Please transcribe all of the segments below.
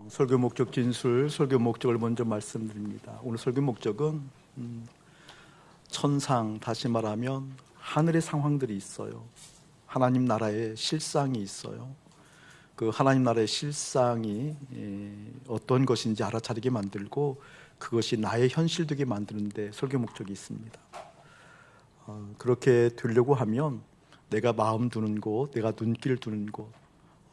설교 목적 진술, 설교 목적을 먼저 말씀드립니다. 오늘 설교 목적은 천상, 다시 말하면 하늘의 상황들이 있어요. 하나님 나라의 실상이 있어요. 그 하나님 나라의 실상이 어떤 것인지 알아차리게 만들고 그것이 나의 현실 되게 만드는데 설교 목적이 있습니다. 그렇게 되려고 하면 내가 마음 두는 곳, 내가 눈길 두는 곳,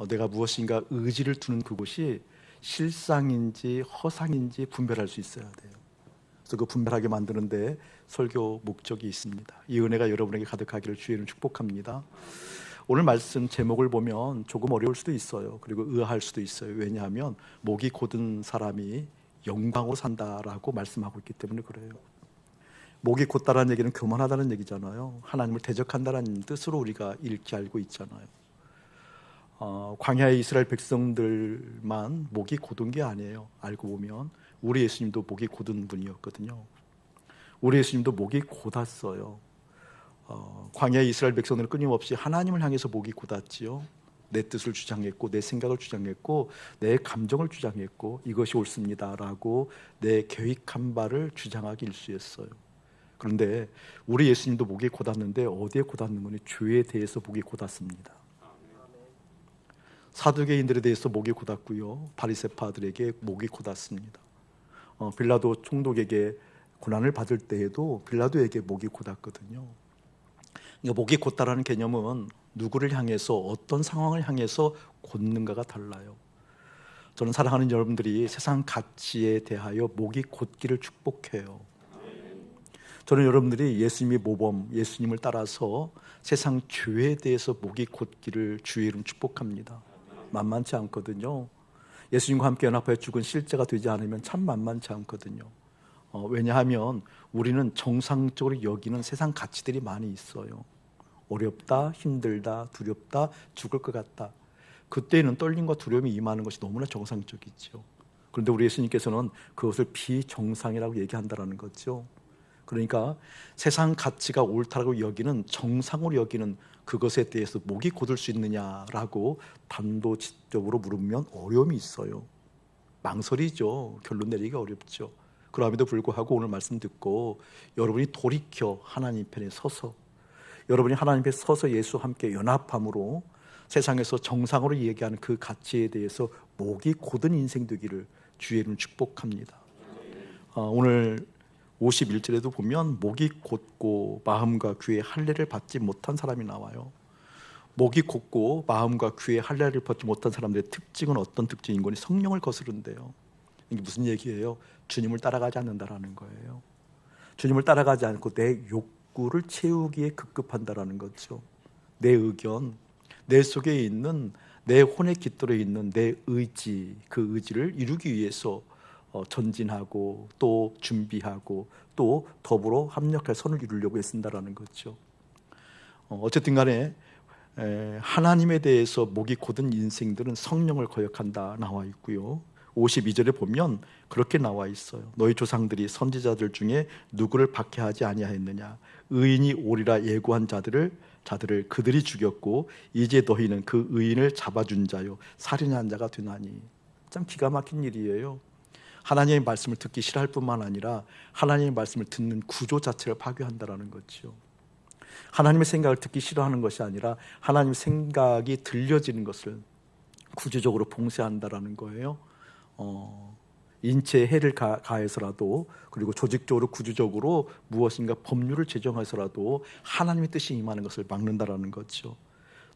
내가 무엇인가 의지를 두는 그곳이 실상인지 허상인지 분별할 수 있어야 돼요. 그래서 그 분별하게 만드는데 설교 목적이 있습니다. 이 은혜가 여러분에게 가득하기를 주의 이름으로 축복합니다. 오늘 말씀 제목을 보면 조금 어려울 수도 있어요. 그리고 의아할 수도 있어요. 왜냐하면 목이 곧은 사람이 영광으로 산다라고 말씀하고 있기 때문에 그래요. 목이 곧다라는 얘기는 교만하다는 얘기잖아요. 하나님을 대적한다는 뜻으로 우리가 읽게 알고 있잖아요. 광야의 이스라엘 백성들만 목이 곧은 게 아니에요. 알고 보면 우리 예수님도 목이 곧은 분이었거든요. 우리 예수님도 목이 곧았어요. 광야의 이스라엘 백성들은 끊임없이 하나님을 향해서 목이 곧았지요. 내 뜻을 주장했고 내 생각을 주장했고 내 감정을 주장했고 이것이 옳습니다라고 내 계획한 바를 주장하기 일쑤였어요. 그런데 우리 예수님도 목이 곧았는데 어디에 곧았는 거니? 죄에 대해서 목이 곧았습니다. 사두개인들에 대해서 목이 곧았고요, 바리새파들에게 목이 곧았습니다. 빌라도 총독에게 고난을 받을 때에도 빌라도에게 목이 곧았거든요. 그러니까 목이 곧다라는 개념은 누구를 향해서 어떤 상황을 향해서 곧는가가 달라요. 저는 사랑하는 여러분들이 세상 가치에 대하여 목이 곧기를 축복해요. 저는 여러분들이 예수님의 모범, 예수님을 따라서 세상 죄에 대해서 목이 곧기를 주의 이름 축복합니다. 만만치 않거든요. 예수님과 함께 연합하여 죽은 실제가 되지 않으면 참 만만치 않거든요. 왜냐하면 우리는 정상적으로 여기는 세상 가치들이 많이 있어요. 어렵다, 힘들다, 두렵다, 죽을 것 같다. 그때는 떨림과 두려움이 임하는 것이 너무나 정상적이죠. 그런데 우리 예수님께서는 그것을 비정상이라고 얘기한다는 거죠. 그러니까 세상 가치가 옳다고 여기는, 정상으로 여기는 그것에 대해서 목이 곧을 수 있느냐라고 단도직입적으로 물으면 어려움이 있어요. 망설이죠. 결론 내리기가 어렵죠. 그럼에도 불구하고 오늘 말씀 듣고 여러분이 돌이켜 하나님 편에 서서, 여러분이 하나님 편에 서서 예수와 함께 연합함으로 세상에서 정상으로 얘기하는 그 가치에 대해서 목이 곧은 인생 되기를 주의 이름으로 축복합니다. 오늘 51절에도 보면 목이 곧고 마음과 귀에 할례를 받지 못한 사람이 나와요. 목이 곧고 마음과 귀에 할례를 받지 못한 사람들의 특징은 어떤 특징인 거니? 성령을 거스른대요. 이게 무슨 얘기예요? 주님을 따라가지 않는다라는 거예요. 주님을 따라가지 않고 내 욕구를 채우기에 급급한다라는 거죠. 내 의견, 내 속에 있는, 내 혼의 깃들어 있는 내 의지, 그 의지를 이루기 위해서 전진하고 또 준비하고 또 더불어 합력할 선을 이루려고 애쓴다라는 거죠. 어쨌든 간에 하나님에 대해서 목이 곧은 인생들은 성령을 거역한다 나와 있고요. 52절에 보면 그렇게 나와 있어요. 너희 조상들이 선지자들 중에 누구를 박해하지 아니하였느냐? 의인이 오리라 예고한 자들을 그들이 죽였고 이제 너희는 그 의인을 잡아준 자요 살인한 자가 되나니. 참 기가 막힌 일이에요. 하나님의 말씀을 듣기 싫어할 뿐만 아니라 하나님의 말씀을 듣는 구조 자체를 파괴한다는 거죠. 하나님의 생각을 듣기 싫어하는 것이 아니라 하나님의 생각이 들려지는 것을 구조적으로 봉쇄한다는 거예요. 인체에 해를 가해서라도, 그리고 조직적으로 구조적으로 무엇인가 법률을 제정해서라도 하나님의 뜻이 임하는 것을 막는다는 거죠.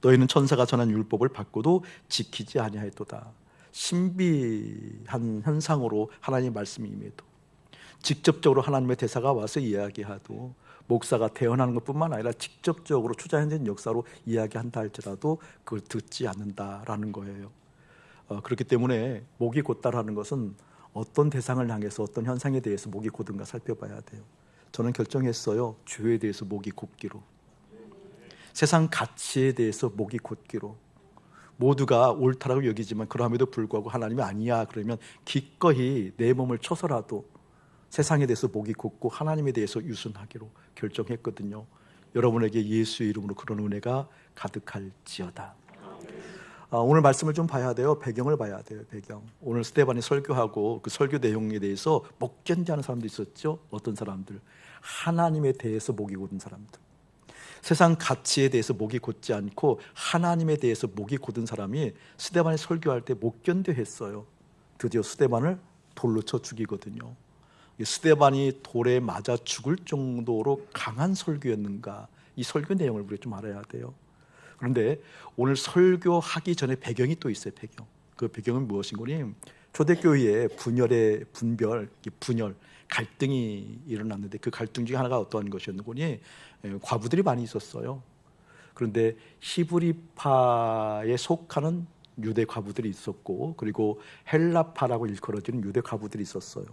너희는 천사가 전한 율법을 받고도 지키지 아니하였도다. 신비한 현상으로 하나님의 말씀이 임해도, 직접적으로 하나님의 대사가 와서 이야기하도, 목사가 대언하는 것뿐만 아니라 직접적으로 초자연적인 역사로 이야기한다 할지라도 그걸 듣지 않는다라는 거예요. 그렇기 때문에 목이 곧다라는 것은 어떤 대상을 향해서 어떤 현상에 대해서 목이 곧은가 살펴봐야 돼요. 저는 결정했어요. 죄에 대해서 목이 곧기로, 세상 가치에 대해서 목이 곧기로. 모두가 옳다라고 여기지만 그럼에도 불구하고 하나님이 아니야 그러면 기꺼이 내 몸을 쳐서라도 세상에 대해서 목이 곧고 하나님에 대해서 유순하기로 결정했거든요. 여러분에게 예수의 이름으로 그런 은혜가 가득할지어다. 오늘 말씀을 좀 봐야 돼요. 배경을 봐야 돼요. 배경. 오늘 스데반이 설교하고 그 설교 내용에 대해서 못 견디하는 사람도 있었죠. 어떤 사람들, 하나님에 대해서 목이 곧은 사람들, 세상 가치에 대해서 목이 곧지 않고 하나님에 대해서 목이 곧은 사람이 스데반이 설교할 때 못 견뎌 했어요. 드디어 스데반을 돌로 쳐 죽이거든요. 스데반이 돌에 맞아 죽을 정도로 강한 설교였는가, 이 설교 내용을 우리가 좀 알아야 돼요. 그런데 오늘 설교하기 전에 배경이 또 있어요. 배경. 그 배경은 무엇인 거니? 초대교회에 분열, 갈등이 일어났는데 그 갈등 중에 하나가 어떠한 것이었는 거니? 과부들이 많이 있었어요. 그런데 히브리파에 속하는 유대 과부들이 있었고, 그리고 헬라파라고 일컬어지는 유대 과부들이 있었어요.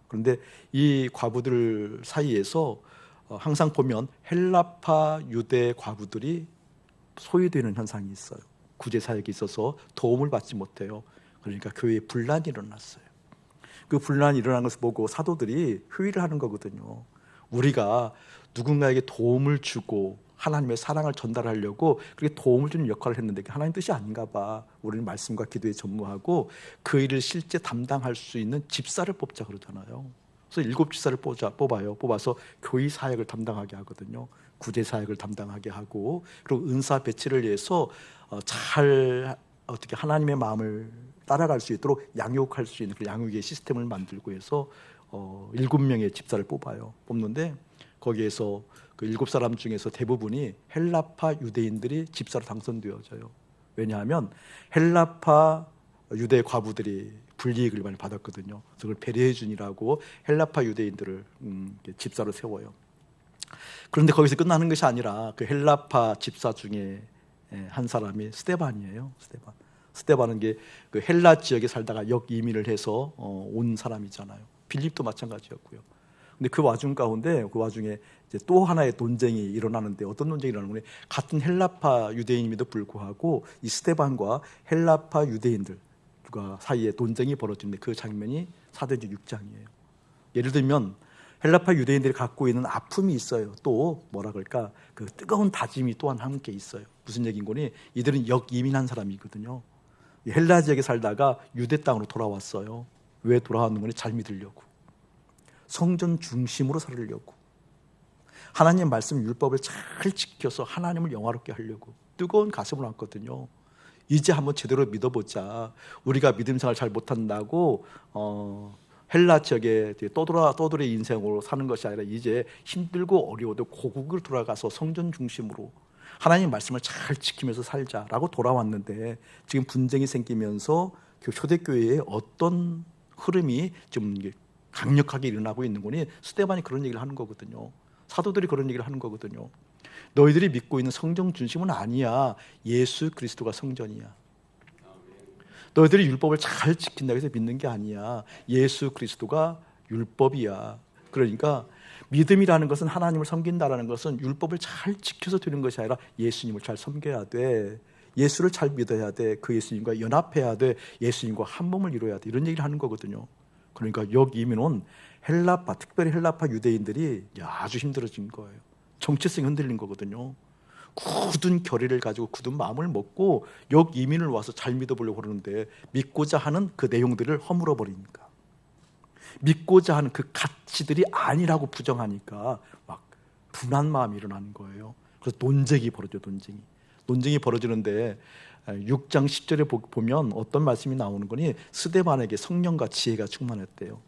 그런데 이 과부들 사이에서 항상 보면 헬라파 유대 과부들이 소외되는 현상이 있어요. 구제 사역이 있어서 도움을 받지 못해요. 그러니까 교회에 분란이 일어났어요. 그 분란이 일어난 것을 보고 사도들이 회의를 하는 거거든요. 우리가 누군가에게 도움을 주고 하나님의 사랑을 전달하려고 그렇게 도움을 주는 역할을 했는데 하나님 뜻이 아닌가 봐. 우리는 말씀과 기도에 전무하고 그 일을 실제 담당할 수 있는 집사를 뽑자 그러잖아요. 그래서 7 집사를 뽑아요. 뽑아서 교회 사역을 담당하게 하거든요. 구제 사역을 담당하게 하고, 그리고 은사 배치를 위해서 잘 어떻게 하나님의 마음을 따라갈 수 있도록 양육할 수 있는 그 양육의 시스템을 만들고 해서 7명의 집사를 뽑는데 거기에서 그 7사람 중에서 대부분이 헬라파 유대인들이 집사로 당선되어져요. 왜냐하면 헬라파 유대 과부들이 불이익을 많이 받았거든요. 그걸 배려해 주니라고 헬라파 유대인들을 집사로 세워요. 그런데 거기서 끝나는 것이 아니라 그 헬라파 집사 중에 한 사람이 스데반이에요. 스데반은 그 헬라 지역에 살다가 역이민을 해서 온 사람이잖아요. 빌립도 마찬가지였고요. 근데 그 와중 가운데 그 와중에 이제 또 하나의 논쟁이 일어나는데 어떤 논쟁이 일어나는 거니? 같은 헬라파 유대인임에도 불구하고 이 스데반과 헬라파 유대인들과 사이에 논쟁이 벌어지는데 그 장면이 사도행전 6장이에요. 예를 들면 헬라파 유대인들이 갖고 있는 아픔이 있어요. 또 뭐라 그럴까? 그 뜨거운 다짐이 또한 함께 있어요. 무슨 얘기인 거니? 이들은 역이민한 사람이거든요. 헬라 지역에 살다가 유대 땅으로 돌아왔어요. 왜 돌아왔는 거니? 잘 믿으려고. 성전 중심으로 살으려고. 하나님 말씀 율법을 잘 지켜서 하나님을 영화롭게 하려고 뜨거운 가슴을 왔거든요. 이제 한번 제대로 믿어보자. 우리가 믿음 생활 잘 못한다고 헬라 지역에 떠돌이 인생으로 사는 것이 아니라 이제 힘들고 어려워도 고국으로 돌아가서 성전 중심으로 하나님 말씀을 잘 지키면서 살자라고 돌아왔는데 지금 분쟁이 생기면서 초대교회에 어떤 흐름이 좀 강력하게 일어나고 있는 거니? 스데반이 그런 얘기를 하는 거거든요. 사도들이 그런 얘기를 하는 거거든요. 너희들이 믿고 있는 성경 중심은 아니야. 예수 그리스도가 성전이야. 너희들이 율법을 잘 지킨다고 해서 믿는 게 아니야. 예수 그리스도가 율법이야. 그러니까 믿음이라는 것은 하나님을 섬긴다라는 것은 율법을 잘 지켜서 되는 것이 아니라 예수님을 잘 섬겨야 돼. 예수를 잘 믿어야 돼. 그 예수님과 연합해야 돼. 예수님과 한 몸을 이루어야 돼. 이런 얘기를 하는 거거든요. 그러니까 여기 이민은 특별히 헬라파 유대인들이 아주 힘들어진 거예요. 정체성이 흔들린 거거든요. 굳은 결의를 가지고 굳은 마음을 먹고 이민을 와서 잘 믿어보려고 그러는데 믿고자 하는 그 내용들을 허물어 버리니까, 믿고자 하는 그 가치들이 아니라고 부정하니까 막 분한 마음이 일어나는 거예요. 그래서 논쟁이 벌어지는데 6장 10절에 보면 어떤 말씀이 나오는 거니? 스데반에게 성령과 지혜가 충만했대요.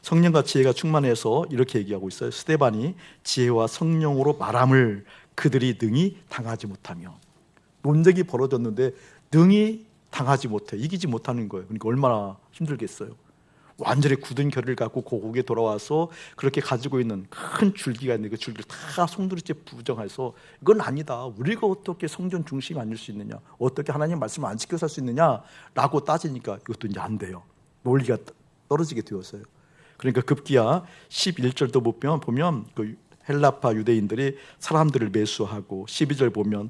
성령과 지혜가 충만해서 이렇게 얘기하고 있어요. 스데반이 지혜와 성령으로 말함을 그들이 능히 당하지 못하며. 논쟁이 벌어졌는데 능히 당하지 못해, 이기지 못하는 거예요. 그러니까 얼마나 힘들겠어요. 완전히 굳은 결을 갖고 고국에 돌아와서 그렇게 가지고 있는 큰 줄기가 있는데 그 줄기를 다 송두리째 부정해서 이건 아니다. 우리가 어떻게 성전 중심이 아닐 수 있느냐, 어떻게 하나님 말씀을 안 지켜 살 수 있느냐라고 따지니까 이것도 이제 안 돼요. 논리가 떨어지게 되었어요. 그러니까 급기야 11절도 보면 그 헬라파 유대인들이 사람들을 매수하고 12절 보면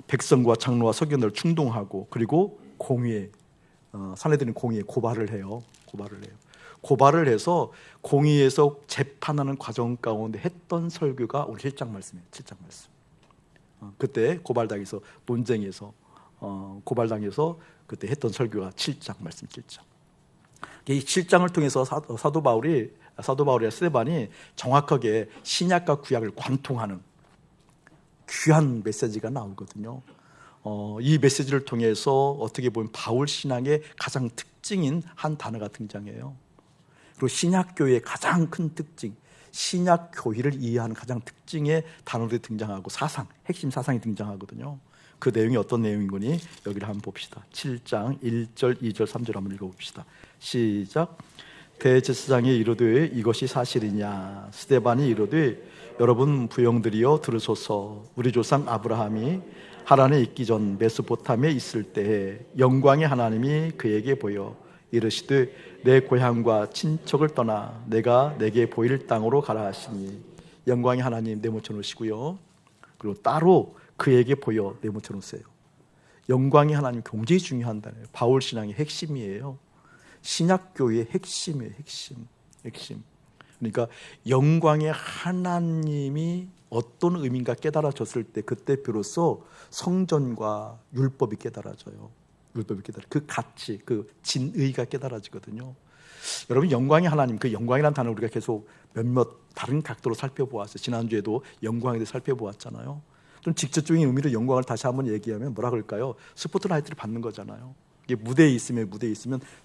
백성과 장로와 서기관들을 충동하고 그리고 공의에 사내들은 공의에 고발을 해요. 고발을 해서 공의에서 재판하는 과정 가운데 했던 설교가 우리 7장 말씀이에요. 7장 말씀. 그때 고발당해서 논쟁에서 고발당해서 그때 했던 설교가 7장 말씀 7장. 이 7장을 통해서 사도 바울의 스데반이 정확하게 신약과 구약을 관통하는 귀한 메시지가 나오거든요. 이 메시지를 통해서 어떻게 보면 바울 신앙의 가장 특징인 한 단어가 등장해요. 그리고 신약교회의 가장 큰 특징, 신약교회를 이해하는 가장 특징의 단어들이 등장하고 핵심 사상이 등장하거든요. 그 내용이 어떤 내용인 거니? 여기를 한번 봅시다. 7장 1절, 2절, 3절 한번 읽어봅시다. 시작. 대제사장이 이르되 이것이 사실이냐? 스데반이 이르되 여러분 부형들이여 들으소서. 우리 조상 아브라함이 하란에 있기 전 메소포타미에 있을 때에 영광의 하나님이 그에게 보여 이르시되 내 고향과 친척을 떠나 내가 내게 보일 땅으로 가라 하시니. 영광의 하나님 네모쳐 놓으시고요. 그리고 따로 그에게 보여 네모쳐 놓으세요. 영광의 하나님 굉장히 중요한다네요. 바울 신앙의 핵심이에요. 신약교회의 핵심이에요. 핵심. 그러니까 영광의 하나님이 어떤 의미인가 깨달아졌을 때 그때 비로소 성전과 율법이 깨달아져요. 그 가치, 그 진의가 깨달아지거든요. 여러분, 영광의 하나님, 그 영광이라는 단어 우리가 계속 몇몇 다른 각도로 살펴보았어요. 지난주에도 영광에 대해 살펴보았잖아요. 좀 직접적인 의미로 영광을 다시 한번 얘기하면 뭐라 그럴까요? 스포트라이트를 받는 거잖아요. 이게 무대에 있으면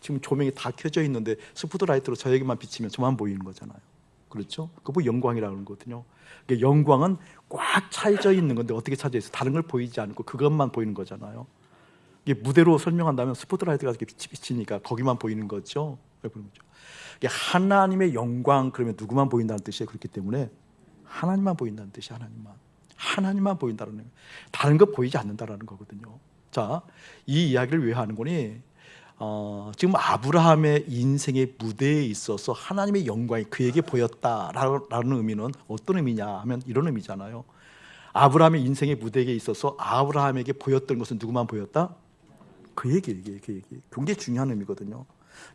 지금 조명이 다 켜져 있는데 스포트라이트로 저에게만 비치면 저만 보이는 거잖아요. 그렇죠? 그거 영광이라고 하는 거거든요. 그러니까 영광은 꽉 차져 있는 건데 어떻게 차져 있어요? 다른 걸 보이지 않고 그것만 보이는 거잖아요. 이게 무대로 설명한다면 스포트라이트가 이렇게 비치니까 거기만 보이는 거죠. 하나님의 영광 그러면 누구만 보인다는 뜻이에요. 그렇기 때문에 하나님만 보인다는 뜻이 하나님만 보인다는 거예요. 다른 거 보이지 않는다라는 거거든요. 자, 이 이야기를 왜 하는 거니? 지금 아브라함의 인생의 무대에 있어서 하나님의 영광이 그에게 보였다라는 의미는 어떤 의미냐 하면 이런 의미잖아요. 아브라함의 인생의 무대에 있어서 아브라함에게 보였던 것은 누구만 보였다? 그에게 굉장히 중요한 의미거든요.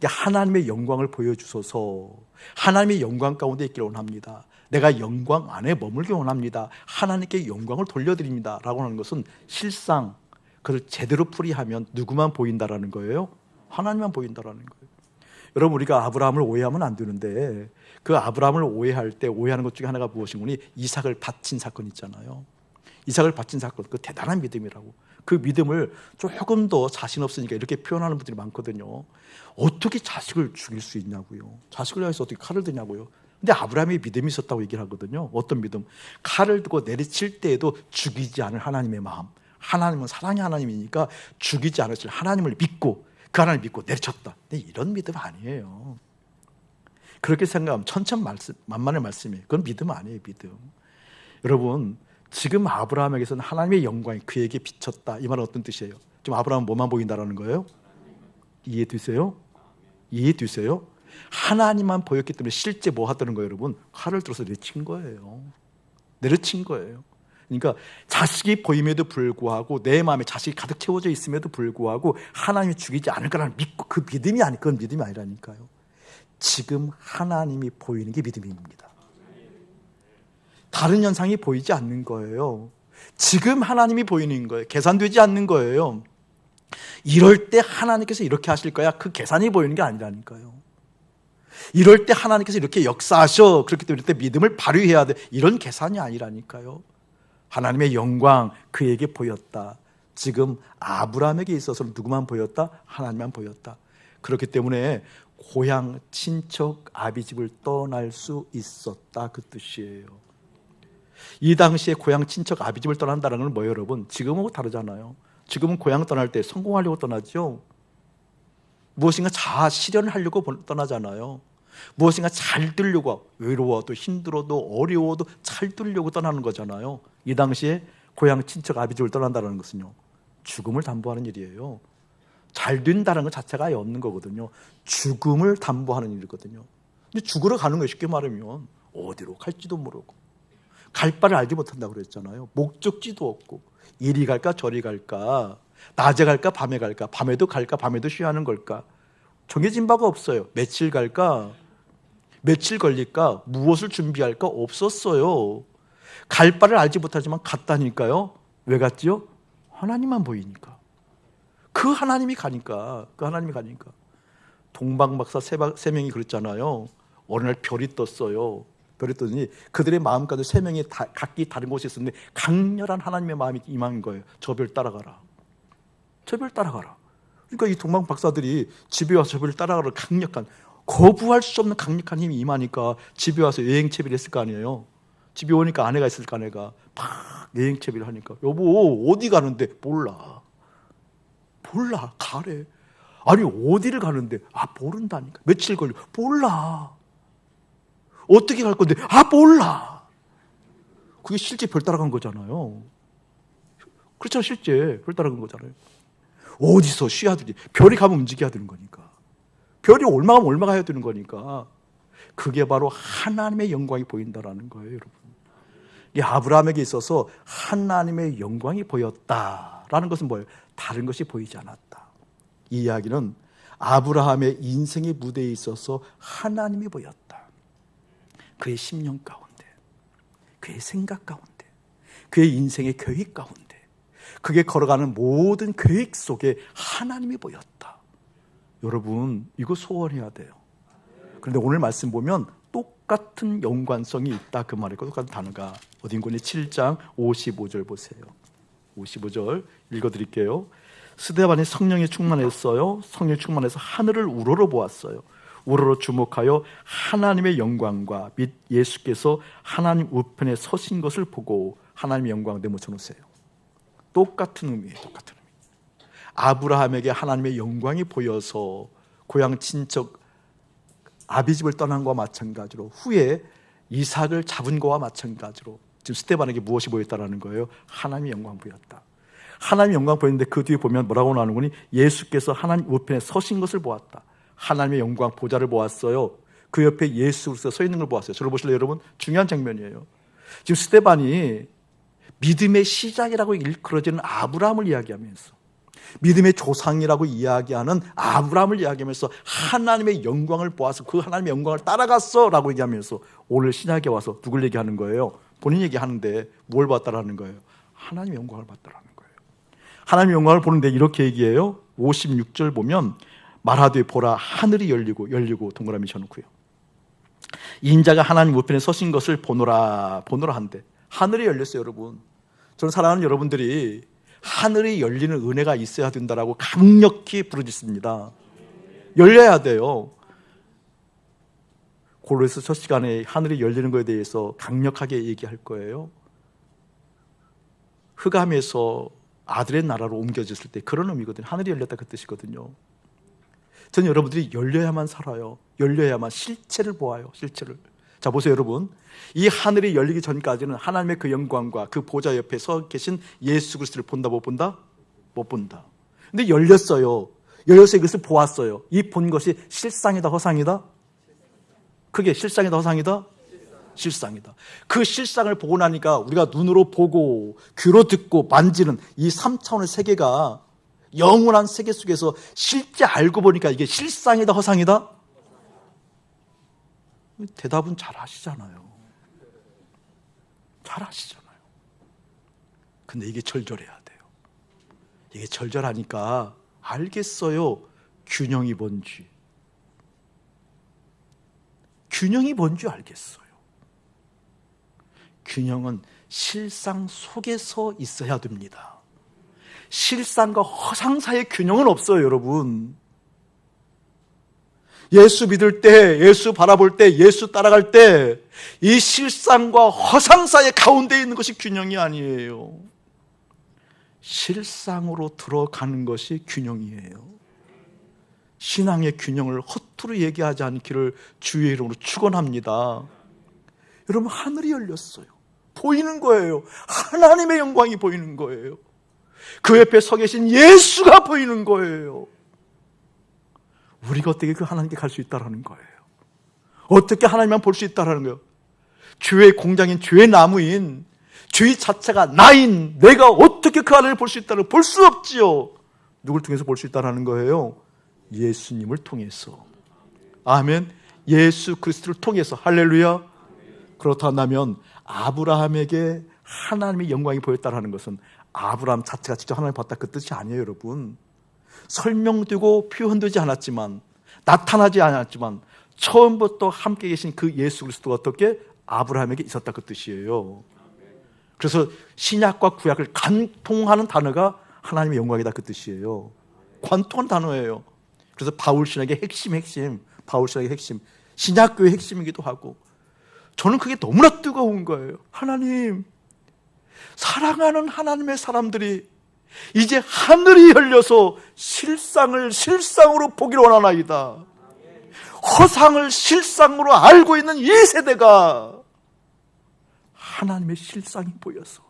하나님의 영광을 보여주소서. 하나님의 영광 가운데 있기를 원합니다. 내가 영광 안에 머물기 원합니다. 하나님께 영광을 돌려드립니다 라고 하는 것은 실상 그걸 제대로 풀이하면 누구만 보인다라는 거예요? 하나님만 보인다라는 거예요. 여러분, 우리가 아브라함을 오해하면 안 되는데 그 아브라함을 오해할 때 오해하는 것 중에 하나가 무엇이니? 이삭을 바친 사건 있잖아요. 이삭을 바친 사건, 그 대단한 믿음이라고. 그 믿음을 조금 더 자신 없으니까 이렇게 표현하는 분들이 많거든요. 어떻게 자식을 죽일 수 있냐고요. 자식을 위해서 어떻게 칼을 드냐고요. 근데 아브라함이 믿음이 있었다고 얘기를 하거든요. 어떤 믿음? 칼을 들고 내리칠 때에도 죽이지 않을 하나님의 마음. 하나님은 사랑의 하나님이니까 죽이지 않으실 하나님을 믿고 그 하나님을 믿고 내리쳤다. 근데 이런 믿음 아니에요. 그렇게 생각하면 천천만만의 말씀이에요. 그건 믿음 아니에요. 믿음. 여러분, 지금 아브라함에게서는 하나님의 영광이 그에게 비쳤다. 이 말은 어떤 뜻이에요? 지금 아브라함은 뭐만 보인다라는 거예요? 이해되세요? 하나님만 보였기 때문에 실제 뭐 하다는 거예요, 여러분? 칼을 들어서 내친 거예요. 그러니까 자식이 보임에도 불구하고 내 마음에 자식이 가득 채워져 있음에도 불구하고 하나님이 죽이지 않을 거라는 믿고 그건 믿음이 아니라니까요. 지금 하나님이 보이는 게 믿음입니다. 다른 현상이 보이지 않는 거예요. 지금 하나님이 보이는 거예요. 계산되지 않는 거예요. 이럴 때 하나님께서 이렇게 하실 거야. 그 계산이 보이는 게 아니라니까요. 이럴 때 하나님께서 이렇게 역사하셔. 그렇기 때문에 이때 믿음을 발휘해야 돼. 이런 계산이 아니라니까요. 하나님의 영광 그에게 보였다. 지금 아브라함에게 있어서는 누구만 보였다? 하나님만 보였다. 그렇기 때문에 고향 친척 아비집을 떠날 수 있었다. 그 뜻이에요. 이 당시에 고향 친척 아비집을 떠난다는 건 뭐예요, 여러분? 지금하고 다르잖아요. 지금은 고향 떠날 때 성공하려고 떠나죠. 무엇인가 실현을 하려고 떠나잖아요. 무엇인가 잘 되려고, 외로워도 힘들어도 어려워도 잘 되려고 떠나는 거잖아요. 이 당시에 고향 친척 아비집을 떠난다는 것은요, 죽음을 담보하는 일이에요. 잘 된다는 것 자체가 아예 없는 거거든요. 죽음을 담보하는 일이거든요. 근데 죽으러 가는 거예요. 쉽게 말하면 어디로 갈지도 모르고 갈 바를 알지 못한다고 그랬잖아요. 목적지도 없고 이리 갈까 저리 갈까, 낮에 갈까 밤에 갈까, 밤에도 갈까 밤에도 쉬어야 하는 걸까, 정해진 바가 없어요. 며칠 갈까, 며칠 걸릴까, 무엇을 준비할까 없었어요. 갈 바를 알지 못하지만 갔다니까요. 왜 갔지요? 하나님만 보이니까. 그 하나님이 가니까 동방박사 세 명이 그랬잖아요. 어느 날 별이 떴어요. 별이 떴더니 그들의 마음까지 세 명이 각기 다른 곳에 있었는데 강렬한 하나님의 마음이 임한 거예요. 저 별 따라가라. 저 별 따라가라. 그러니까 이 동방박사들이 집에 와서 저 별 따라가라. 강력한, 거부할 수 없는 강력한 힘이 임하니까 집에 와서 여행 채비를 했을 거 아니에요. 집에 오니까 아내가 있을까, 아내가 막 여행 채비를 하니까, 여보 어디 가는데? 몰라 가래. 아니 어디를 가는데? 모른다니까. 며칠 걸려? 몰라. 어떻게 갈 건데? 몰라. 그게 실제 별 따라간 거잖아요. 그렇죠, 실제 별 따라간 거잖아요. 어디서 쉬어야 되지? 별이 가면 움직여야 되는 거니까. 별이 얼마가 얼마가 해야 되는 거니까. 그게 바로 하나님의 영광이 보인다라는 거예요, 여러분. 이 아브라함에게 있어서 하나님의 영광이 보였다라는 것은 뭐예요? 다른 것이 보이지 않았다. 이 이야기는 아브라함의 인생의 무대에 있어서 하나님이 보였다. 그의 심령 가운데, 그의 생각 가운데, 그의 인생의 계획 가운데, 그게 걸어가는 모든 계획 속에 하나님이 보였다. 여러분, 이거 소원해야 돼요. 그런데 오늘 말씀 보면 똑같은 연관성이 있다, 그 말이고, 똑같은 단어가 어딘가에 7장 55절 보세요. 55절 읽어드릴게요. 스데반이 성령에 충만했어요. 성령에 충만해서 하늘을 우러러 보았어요. 우러러 주목하여 하나님의 영광과 및 예수께서 하나님 우편에 서신 것을 보고 하나님의 영광을 내모쳐 놓으세요. 똑같은 의미예요. 똑같은 의미. 아브라함에게 하나님의 영광이 보여서 고향 친척 아비집을 떠난 것과 마찬가지로, 후에 이삭을 잡은 것과 마찬가지로 지금 스데반에게 무엇이 보였다라는 거예요? 하나님의 영광 보였다. 하나님의 영광 보였는데 그 뒤에 보면 뭐라고 나오는 거니? 예수께서 하나님 우편에 서신 것을 보았다. 하나님의 영광 보좌를 보았어요. 그 옆에 예수 그리스도 서 있는 걸 보았어요. 저를 보실래요, 여러분? 중요한 장면이에요. 지금 스데반이 믿음의 시작이라고 일컬어지는 아브라함을 이야기하면서, 믿음의 조상이라고 이야기하는 아브라함을 이야기하면서 하나님의 영광을 보아서 그 하나님의 영광을 따라갔어 라고 얘기하면서 오늘 신약에 와서 누굴 얘기하는 거예요? 본인 얘기하는데 뭘 봤다라는 거예요? 하나님의 영광을 봤다라는 거예요. 하나님의 영광을 보는데 이렇게 얘기해요. 56절 보면 말하되 보라 하늘이 열리고 동그라미 쳐놓고요. 인자가 하나님 우편에 서신 것을 보노라 한데, 하늘이 열렸어요. 여러분, 저는 사랑하는 여러분들이 하늘이 열리는 은혜가 있어야 된다라고 강력히 부르짖습니다. 열려야 돼요. 골로새서 첫 시간에 하늘이 열리는 것에 대해서 강력하게 얘기할 거예요. 흑암에서 아들의 나라로 옮겨졌을 때 그런 의미거든요. 하늘이 열렸다 그 뜻이거든요. 저는 여러분들이 열려야만 살아요. 열려야만 실체를 보아요. 실체를. 자, 보세요, 여러분. 이 하늘이 열리기 전까지는 하나님의 그 영광과 그 보좌 옆에 서 계신 예수 그리스도를 본다, 못 본다? 못 본다. 근데 열렸어요. 열려서 이것을 보았어요. 이 본 것이 실상이다, 허상이다? 그게 실상이다, 허상이다? 실상이다. 그 실상을 보고 나니까 우리가 눈으로 보고 귀로 듣고 만지는 이 3차원의 세계가 영원한 세계 속에서 실제 알고 보니까 이게 실상이다, 허상이다? 대답은 잘 하시잖아요. 잘 하시잖아요. 근데 이게 절절해야 돼요. 이게 절절하니까 알겠어요. 균형이 뭔지. 균형이 뭔지 알겠어요. 균형은 실상 속에서 있어야 됩니다. 실상과 허상 사이의 균형은 없어요, 여러분. 예수 믿을 때, 예수 바라볼 때, 예수 따라갈 때 이 실상과 허상 사이의 가운데 있는 것이 균형이 아니에요. 실상으로 들어가는 것이 균형이에요. 신앙의 균형을 허투루 얘기하지 않기를 주의 이름으로 축원합니다. 여러분, 하늘이 열렸어요. 보이는 거예요. 하나님의 영광이 보이는 거예요. 그 옆에 서 계신 예수가 보이는 거예요. 우리가 어떻게 그 하나님께 갈 수 있다라는 거예요. 어떻게 하나님만 볼 수 있다라는 거예요. 죄의 공장인, 죄의 나무인, 죄 자체가 나인 내가 어떻게 그 하나님을 볼 수 있다는, 볼 수 없지요. 누굴 통해서 볼 수 있다라는 거예요? 예수님을 통해서. 아멘. 예수 그리스도를 통해서. 할렐루야. 그렇다면 아브라함에게 하나님의 영광이 보였다라는 것은 아브라함 자체가 직접 하나님을 봤다 그 뜻이 아니에요, 여러분. 설명되고 표현되지 않았지만, 나타나지 않았지만 처음부터 함께 계신 그 예수 그리스도가 어떻게 아브라함에게 있었다 그 뜻이에요. 그래서 신약과 구약을 관통하는 단어가 하나님의 영광이다 그 뜻이에요. 관통한 단어예요. 그래서 바울 신학의 핵심, 바울 신학의 핵심, 신약교의 핵심이기도 하고, 저는 그게 너무나 뜨거운 거예요. 하나님, 사랑하는 하나님의 사람들이 이제 하늘이 열려서 실상을 실상으로 보기를 원하나이다. 허상을 실상으로 알고 있는 이 세대가 하나님의 실상이 보여서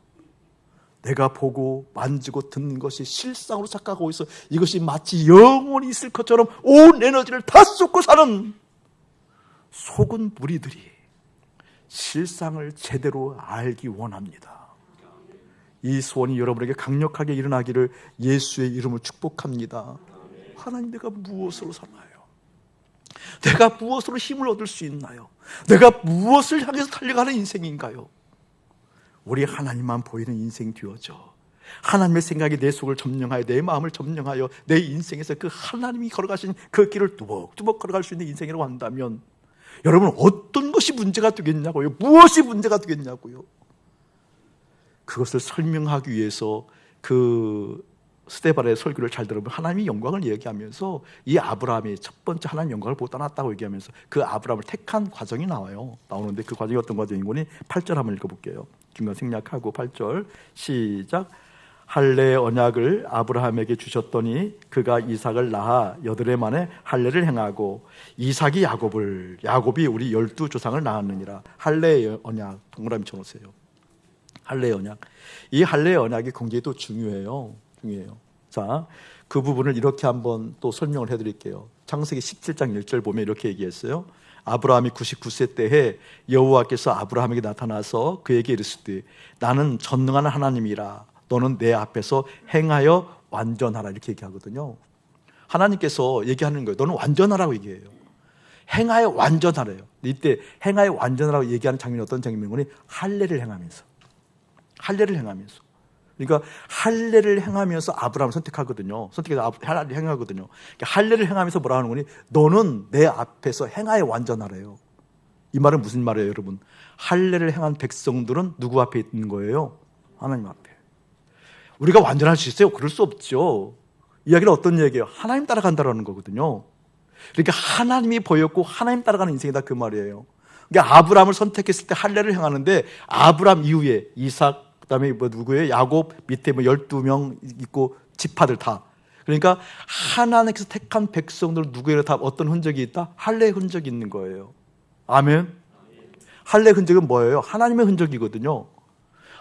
내가 보고 만지고 듣는 것이 실상으로 착각하고 있어 이것이 마치 영원히 있을 것처럼 온 에너지를 다 쏟고 사는 속은 무리들이 실상을 제대로 알기 원합니다. 이 소원이 여러분에게 강력하게 일어나기를 예수의 이름으로 축복합니다. 하나님, 내가 무엇으로 사나요? 내가 무엇으로 힘을 얻을 수 있나요? 내가 무엇을 향해서 달려가는 인생인가요? 우리 하나님만 보이는 인생이 되어져 하나님의 생각이 내 속을 점령하여 내 마음을 점령하여 내 인생에서 그 하나님이 걸어가신 그 길을 두벅두벅 걸어갈 수 있는 인생이라고 한다면 여러분, 어떤 것이 문제가 되겠냐고요? 무엇이 문제가 되겠냐고요? 그것을 설명하기 위해서 그 스데반의 설교를 잘 들어보면 하나님의 영광을 얘기하면서 이 아브라함이 첫 번째 하나님의 영광을 보고 떠났다고 얘기하면서 그 아브라함을 택한 과정이 나오는데 그 과정이 어떤 과정이고니 8절 한번 읽어볼게요. 중간 생략하고 8절 시작. 할례의 언약을 아브라함에게 주셨더니 그가 이삭을 낳아 8해 만에 할례를 행하고 이삭이 야곱이 우리 12조상을 낳았느니라. 할례의 언약 동그라미 쳐놓으세요. 할례의 언약. 이 할례의 언약이 굉장히 또 중요해요. 자, 그 부분을 이렇게 한번 또 설명을 해드릴게요. 창세기 17장 1절 보면 이렇게 얘기했어요. 아브라함이 99세 때에 여호와께서 아브라함에게 나타나서 그에게 이르시되 나는 전능한 하나님이라 너는 내 앞에서 행하여 완전하라 이렇게 얘기하거든요. 하나님께서 얘기하는 거예요. 너는 완전하라고 얘기해요. 행하여 완전하래요. 이때 행하여 완전하라고 얘기하는 장면이 어떤 장면이니 할례를 행하면서 그러니까 할례를 행하면서 아브라함을 선택하거든요. 선택해서 할례를 행하거든요. 그러니까 할례를 행하면서 뭐라 하는 거니? 너는 내 앞에서 행하여 완전하래요. 이 말은 무슨 말이에요, 여러분? 할례를 행한 백성들은 누구 앞에 있는 거예요? 하나님 앞에. 우리가 완전할 수 있어요? 그럴 수 없죠. 이야기는 어떤 얘기예요? 하나님 따라간다라는 거거든요. 그러니까 하나님이 보였고 하나님 따라가는 인생이다 그 말이에요. 그러니까 아브라함을 선택했을 때 할례를 행하는데 아브라함 이후에 이삭 그다음에 누구예요? 야곱 밑에 12명 있고 지파들 다. 그러니까 하나님께서 택한 백성들 누구에게 다 어떤 흔적이 있다? 할례의 흔적이 있는 거예요. 아멘. 할례의 흔적은 뭐예요? 하나님의 흔적이거든요.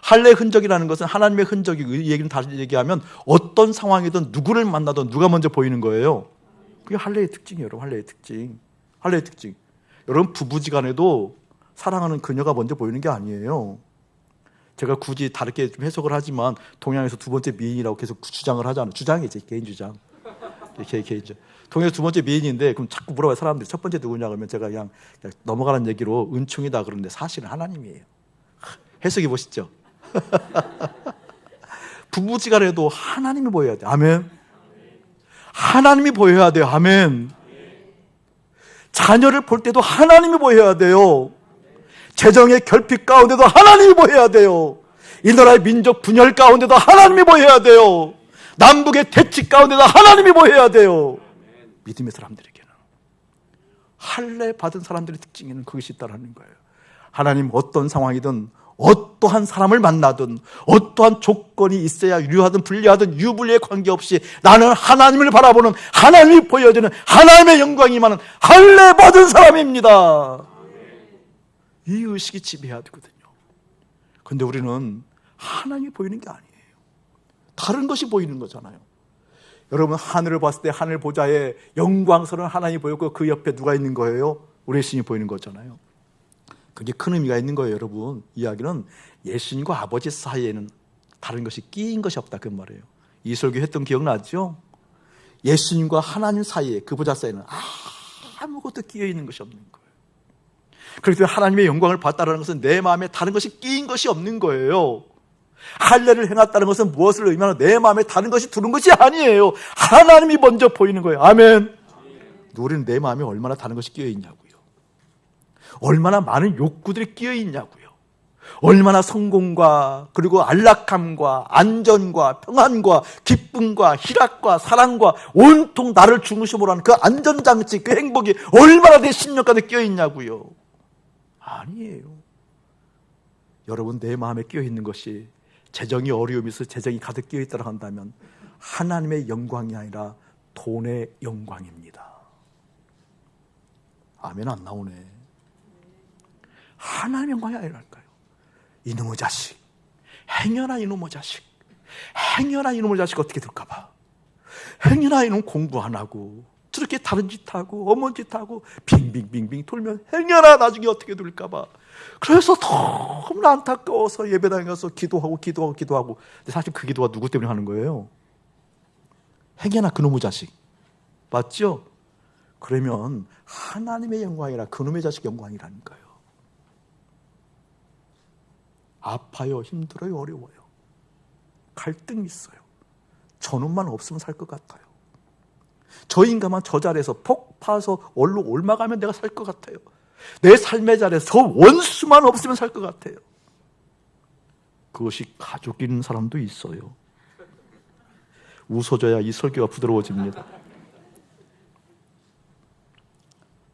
할례의 흔적이라는 것은 하나님의 흔적이, 이 얘기는 다시 얘기하면 어떤 상황이든 누구를 만나든 누가 먼저 보이는 거예요. 그게 할례의 특징이에요. 여러분, 할례의 특징. 여러분, 부부지간에도 사랑하는 그녀가 먼저 보이는 게 아니에요. 제가 굳이 다르게 좀 해석을 하지만 동양에서 두 번째 미인이라고 계속 주장을 하잖아요. 주장이지, 개인 주장. 개인주장. 동양에서 두 번째 미인인데 그럼 자꾸 물어봐요. 사람들이 첫 번째 누구냐 그러면 제가 그냥 넘어가는 얘기로 은총이다 그러는데 사실은 하나님이에요. 해석해 보시죠. 부부지간에도 하나님이 보여야 돼. 아멘. 하나님이 보여야 돼요. 아멘. 자녀를 볼 때도 하나님이 보여야 돼요. 재정의 결핍 가운데도 하나님이 보여야 돼요. 이 나라의 민족 분열 가운데도 하나님이 보여야 돼요. 남북의 대치 가운데도 하나님이 보여야 돼요. 믿음의 사람들에게는 할례 받은 사람들의 특징에는 그것이 있다는 거예요. 하나님 어떤 상황이든 어떠한 사람을 만나든 어떠한 조건이 있어야 유리하든 불리하든 유불리에 관계없이 나는 하나님을 바라보는 하나님이 보여주는 하나님의 영광이 많은 할례 받은 사람입니다. 이 의식이 지배해야 되거든요. 그런데 우리는 하나님이 보이는 게 아니에요. 다른 것이 보이는 거잖아요. 여러분, 하늘을 봤을 때 하늘 보좌에 영광스러운 하나님이 보였고 그 옆에 누가 있는 거예요? 우리 예수님이 보이는 거잖아요. 그게 큰 의미가 있는 거예요. 여러분, 이야기는 예수님과 아버지 사이에는 다른 것이 끼인 것이 없다 그 말이에요. 이 설교 했던 기억나죠? 예수님과 하나님 사이에, 그 보좌 사이에는 아무것도 끼어 있는 것이 없는 거예요. 그렇기 때문에 하나님의 영광을 봤다는 것은 내 마음에 다른 것이 끼인 것이 없는 거예요. 할례를 행했다는 것은 무엇을 의미하는 내 마음에 다른 것이 두는 것이 아니에요. 하나님이 먼저 보이는 거예요. 아멘. 우리는 내 마음에 얼마나 다른 것이 끼어 있냐고요. 얼마나 많은 욕구들이 끼어 있냐고요. 얼마나 성공과 그리고 안락함과 안전과 평안과 기쁨과 희락과 사랑과 온통 나를 중심으로 하는 그 안전장치, 그 행복이 얼마나 내 심령 가운데 끼어 있냐고요. 아니에요. 여러분, 내 마음에 끼어 있는 것이 재정이 어려움이 있어 재정이 가득 끼어 있다고 한다면 하나님의 영광이 아니라 돈의 영광입니다. 아멘. 안 나오네. 하나님의 영광이 아니랄까요? 이놈의 자식, 행여나 이놈의 자식, 행여나 이놈의 자식 어떻게 될까봐, 행여나 이놈 공부 안 하고 저렇게 다른 짓 하고 어머니 짓 하고 빙빙빙빙 돌면 행여나 나중에 어떻게 될까봐, 그래서 너무나 안타까워서 예배당에 가서 기도하고 근데 사실 그 기도가 누구 때문에 하는 거예요? 행여나 그놈의 자식, 맞죠? 그러면 하나님의 영광이라 그놈의 자식 영광이라니까요. 아파요, 힘들어요, 어려워요, 갈등이 있어요. 저놈만 없으면 살 것 같아요. 저 인간만 저 자리에서 폭 파서 얼로 옮아가면 내가 살 것 같아요. 내 삶의 자리에서 저 원수만 없으면 살 것 같아요. 그것이 가족인 사람도 있어요. 웃어줘야 이 설교가 부드러워집니다.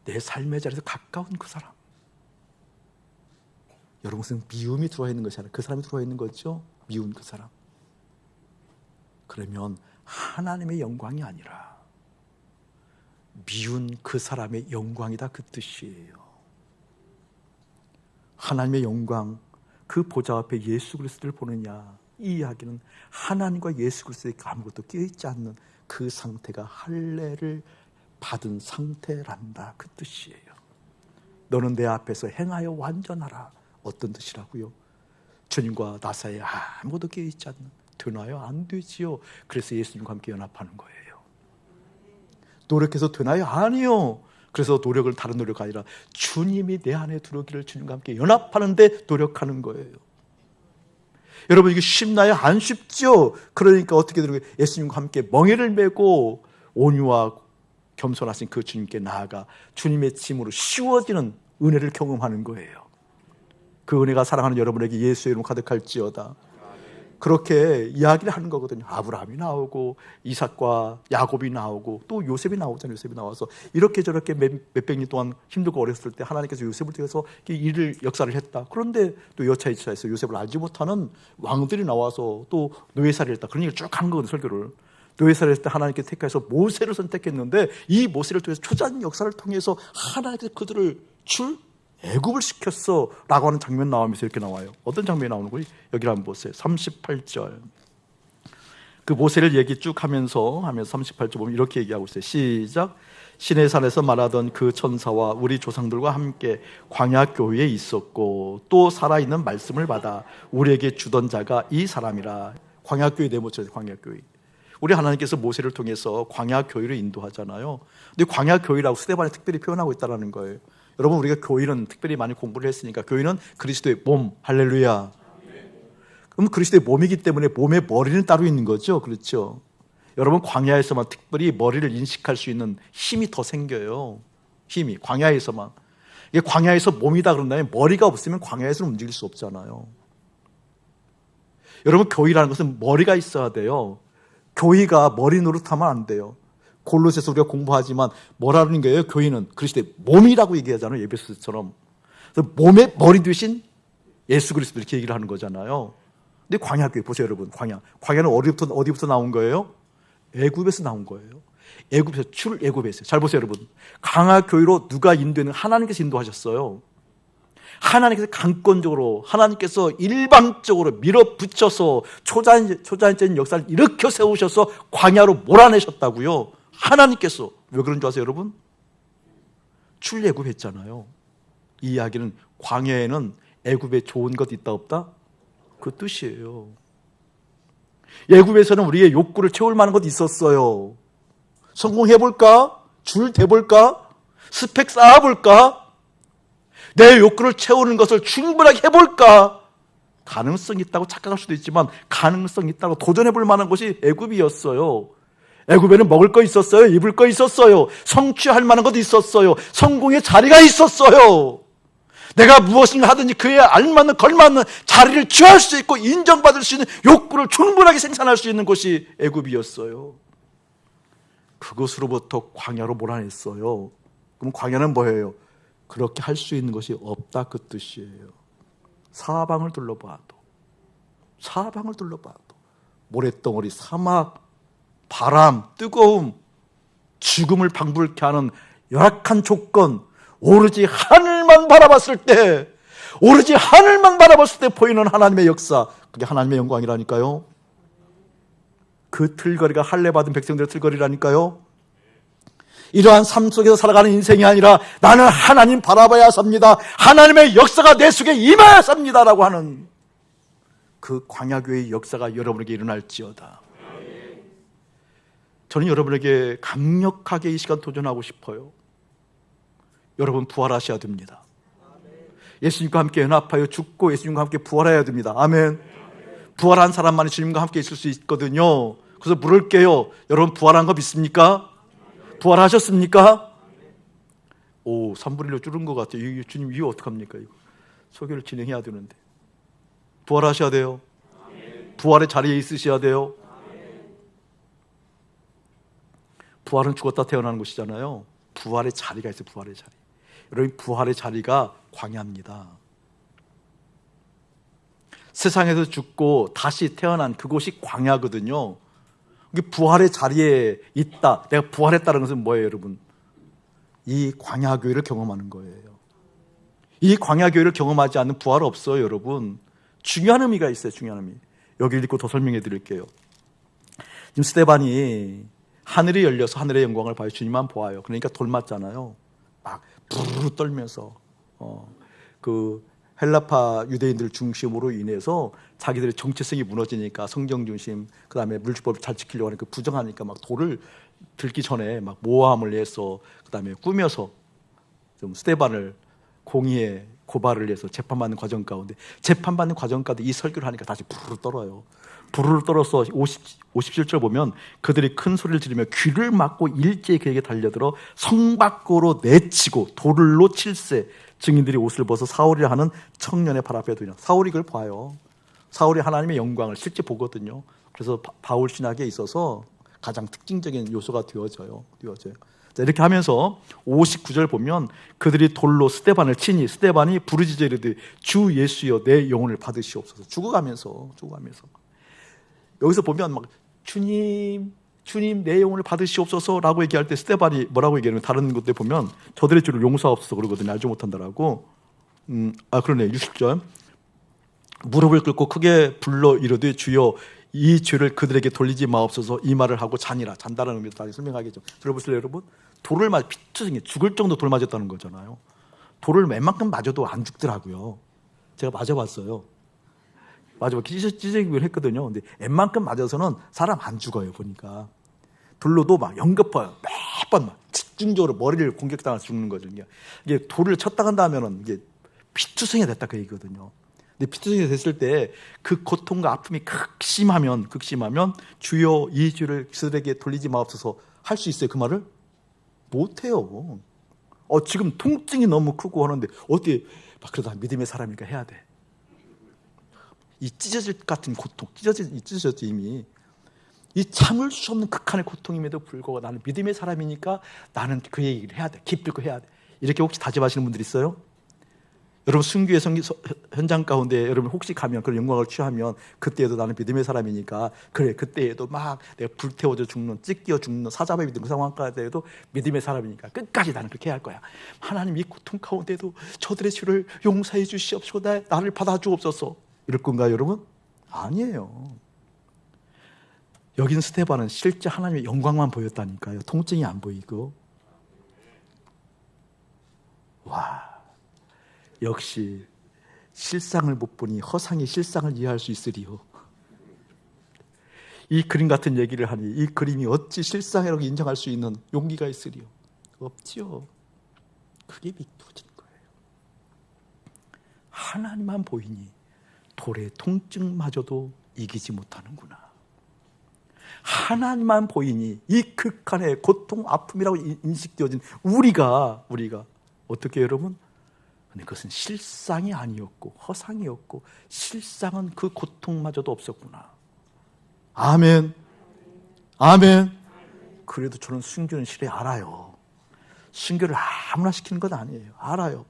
내 삶의 자리에서 가까운 그 사람, 여러분, 무슨 미움이 들어와 있는 것이 아니라 그 사람이 들어와 있는 거죠. 미운 그 사람. 그러면 하나님의 영광이 아니라 미운 그 사람의 영광이다, 그 뜻이에요. 하나님의 영광, 그 보좌 앞에 예수 그리스도를 보느냐, 이 이야기는 하나님과 예수 그리스도에 아무것도 끼어있지 않는 그 상태가 할례를 받은 상태란다, 그 뜻이에요. 너는 내 앞에서 행하여 완전하라. 어떤 뜻이라고요? 주님과 나 사이에 아무것도 끼어있지 않는, 되나요? 안 되지요. 그래서 예수님과 함께 연합하는 거예요. 노력해서 되나요? 아니요. 그래서 노력을 다른 노력 아니라 주님이 내 안에 들어오기를 주님과 함께 연합하는데 노력하는 거예요. 여러분, 이게 쉽나요? 안 쉽죠. 그러니까 어떻게 되는 거예요? 예수님과 함께 멍에를 메고 온유와 겸손하신 그 주님께 나아가 주님의 짐으로 쉬워지는 은혜를 경험하는 거예요. 그 은혜가 사랑하는 여러분에게 예수의 이름 가득할지어다. 그렇게 이야기를 하는 거거든요. 아브라함이 나오고 이삭과 야곱이 나오고 또 요셉이 나오잖아요. 요셉이 나와서 이렇게 저렇게 몇백 년 동안 힘들고 어렸을 때 하나님께서 요셉을 통해서 일을 역사를 했다. 그런데 또 여차여차해서 요셉을 알지 못하는 왕들이 나와서 또 노예살이를 했다. 그런 얘기를 쭉 한 거거든요. 설교를. 노예살이를 했을 때 하나님께 택해서 모세를 선택했는데 이 모세를 통해서 초자연 역사를 통해서 하나님께서 그들을 애굽을 시켰어 라고 하는 장면 나오면서 이렇게 나와요. 어떤 장면이 나오는 거예요? 여기를 한번 보세요. 38절. 그 모세를 얘기 쭉 하면서 38절 보면 이렇게 얘기하고 있어요. 시작. 시내산에서 말하던 그 천사와 우리 조상들과 함께 광야 교회에 있었고 또 살아있는 말씀을 받아 우리에게 주던 자가 이 사람이라. 광야 교회 네모처럼 광야 교회. 우리 하나님께서 모세를 통해서 광야 교회를 인도하잖아요. 근데 광야 교회라고 스데반에 특별히 표현하고 있다는 거예요. 여러분, 우리가 교회는 특별히 많이 공부를 했으니까 교회는 그리스도의 몸, 할렐루야. 그럼 그리스도의 몸이기 때문에 몸의 머리는 따로 있는 거죠. 그렇죠? 여러분, 광야에서만 특별히 머리를 인식할 수 있는 힘이 더 생겨요. 힘이 광야에서만. 이게 광야에서 몸이다 그런다면 머리가 없으면 광야에서는 움직일 수 없잖아요. 여러분, 교회라는 것은 머리가 있어야 돼요. 교회가 머리 노릇하면 안 돼요. 골로새서 우리가 공부하지만 뭐라는 거예요? 교회는 그리스도의 몸이라고 얘기하잖아요. 에베소서처럼. 그래서 몸의 머리 되신 예수 그리스도 이렇게 얘기를 하는 거잖아요. 근데 광야교회 보세요, 여러분. 광야는 어디부터 나온 거예요? 애굽에서 나온 거예요. 애굽에서 출애굽했어요. 잘 보세요, 여러분. 광야교회로 누가 인도했는? 하나님께서 인도하셨어요. 하나님께서 강권적으로, 하나님께서 일방적으로 밀어붙여서 초자연적인 역사를 일으켜 세우셔서 광야로 몰아내셨다고요. 하나님께서. 왜 그런 줄 아세요, 여러분? 출애굽했잖아요. 이 이야기는 광야에는 애굽에 좋은 것 있다 없다? 그 뜻이에요. 애굽에서는 우리의 욕구를 채울 만한 것 있었어요. 성공해볼까? 줄 대볼까? 스펙 쌓아볼까? 내 욕구를 채우는 것을 충분하게 해볼까? 가능성이 있다고 착각할 수도 있지만 가능성이 있다고 도전해 볼 만한 것이 애굽이었어요. 애굽에는 먹을 거 있었어요. 입을 거 있었어요. 성취할 만한 것도 있었어요. 성공의 자리가 있었어요. 내가 무엇인가 하든지 그에 알맞는 걸맞는 자리를 취할 수 있고 인정받을 수 있는 욕구를 충분하게 생산할 수 있는 곳이 애굽이었어요. 그것으로부터 광야로 몰아냈어요. 그럼 광야는 뭐예요? 그렇게 할 수 있는 것이 없다 그 뜻이에요. 사방을 둘러봐도 모래덩어리, 사막, 바람, 뜨거움, 죽음을 방불케 하는 열악한 조건, 오로지 하늘만 바라봤을 때 보이는 하나님의 역사, 그게 하나님의 영광이라니까요. 그 틀거리가 할례받은 백성들의 틀거리라니까요. 이러한 삶 속에서 살아가는 인생이 아니라 나는 하나님 바라봐야 삽니다, 하나님의 역사가 내 속에 임해야 삽니다라고 하는 그 광야교회의 역사가 여러분에게 일어날지어다. 저는 여러분에게 강력하게 이 시간 도전하고 싶어요. 여러분 부활하셔야 됩니다. 예수님과 함께 연합하여 죽고 예수님과 함께 부활해야 됩니다. 아멘. 부활한 사람만이 주님과 함께 있을 수 있거든요. 그래서 물을게요. 여러분 부활한 거 믿습니까? 부활하셨습니까? 오, 3분의 1로 줄은 것 같아요. 주님 이거 어떡합니까? 이거 소개를 진행해야 되는데. 부활하셔야 돼요. 부활의 자리에 있으셔야 돼요. 부활은 죽었다 태어나는 것이잖아요. 부활의 자리가 있어요. 부활의 자리. 여러분 부활의 자리가 광야입니다. 세상에서 죽고 다시 태어난 그곳이 광야거든요. 이게 부활의 자리에 있다, 내가 부활했다는 것은 뭐예요 여러분? 이 광야교회를 경험하는 거예요. 이 광야교회를 경험하지 않는 부활은 없어요 여러분. 중요한 의미가 있어요. 중요한 의미. 여기를 읽고 더 설명해 드릴게요. 지금 스데반이 하늘이 열려서 하늘의 영광을 봐요. 주님만 보아요. 그러니까 돌 맞잖아요. 막 부르르 떨면서 그 헬라파 유대인들 중심으로 인해서 자기들의 정체성이 무너지니까 성경 중심, 그 다음에 물주법을 잘 지키려고 하니까 부정하니까 막 돌을 들기 전에 막 모함을 해서 그 다음에 꾸며서 좀 스데반을 공의에 고발을 해서 재판받는 과정 가운데 이 설교를 하니까 다시 부르르 떨어요. 부르르 떨어서 57절 보면 그들이 큰 소리를 지르며 귀를 막고 일제히 그에게 달려들어 성 밖으로 내치고 돌로 칠세. 증인들이 옷을 벗어 사울이라 하는 청년의 발 앞에 두냐. 사울이 그걸 봐요. 사울이 하나님의 영광을 실제 보거든요. 그래서 바울 신학에 있어서 가장 특징적인 요소가 되어져요. 자, 이렇게 하면서 59절 보면 그들이 돌로 스데반을 치니 스데반이 부르짖어 이르되 주 예수여 내 영혼을 받으시옵소서. 죽어가면서 여기서 보면 막 주님 내 영혼을 받으시옵소서라고 얘기할 때 스데반이 뭐라고 얘기하냐면 다른 곳에 보면 저들의 주를 용서하옵소서 그러거든요. 알지 못한다라고. 그러네. 60절 무릎을 꿇고 크게 불러 이르되 주여 이 죄를 그들에게 돌리지 마옵소서. 이 말을 하고 잔다는 의미로 다시 설명하겠죠. 들어보실래요 여러분? 돌을 맞아 피투성이 죽을 정도 돌 맞았다는 거잖아요. 돌을 웬만큼 맞아도 안 죽더라고요. 제가 맞아봤어요. 찢어지기를 했거든요. 근데 웬만큼 맞아서는 사람 안 죽어요. 보니까 돌로도 막 연거퍼요. 매번 막 집중적으로 머리를 공격당해서 죽는 거죠. 이게 돌을 쳤다 간다 하면은 이게 피투성이 됐다 그 얘기거든요. 근데 피투성이 됐을 때 그 고통과 아픔이 극심하면 주여 이 죄를 그들에게 돌리지 마옵소서 할 수 있어요? 그 말을 못해요. 지금 통증이 너무 크고 하는데 어떻게 그러다 믿음의 사람이니까 해야 돼. 이 찢어질 같은 고통, 찢어졌지 이미. 이 참을 수 없는 극한의 고통임에도 불구하고 나는 믿음의 사람이니까 나는 그 얘기를 해야 돼. 기필코 해야 돼. 이렇게 혹시 다짐하시는 분들 있어요? 여러분 순교의 현장 가운데 여러분 혹시 가면 그런 영광을 취하면 그때에도 나는 믿음의 사람이니까 그래 그때에도 막 내가 불태워져 죽는 찢겨 죽는 사자배 믿는 그 상황까지도 믿음의 사람이니까 끝까지 나는 그렇게 해야 할 거야. 하나님 이 고통 가운데도 저들의 죄를 용서해 주시옵시고 나를 받아주옵소서. 이럴 건가요 여러분? 아니에요. 여긴 스데반은 실제 하나님의 영광만 보였다니까요. 통증이 안 보이고. 와, 역시 실상을 못 보니 허상이 실상을 이해할 수 있으리요. 이 그림 같은 얘기를 하니 이 그림이 어찌 실상이라고 인정할 수 있는 용기가 있으리요. 없지요. 그게 믿어진 거예요. 하나님만 보이니 돌의 통증마저도 이기지 못하는구나. 하나님만 보이니 이 극한의 고통, 아픔이라고 인식되어진 우리가 어떻게 여러분? 근데 그것은 실상이 아니었고 허상이었고 실상은 그 고통마저도 없었구나. 아멘. 아멘. 그래도 저는 순교는 실에 알아요. 순교를 아무나 시키는 건 아니에요. 알아요.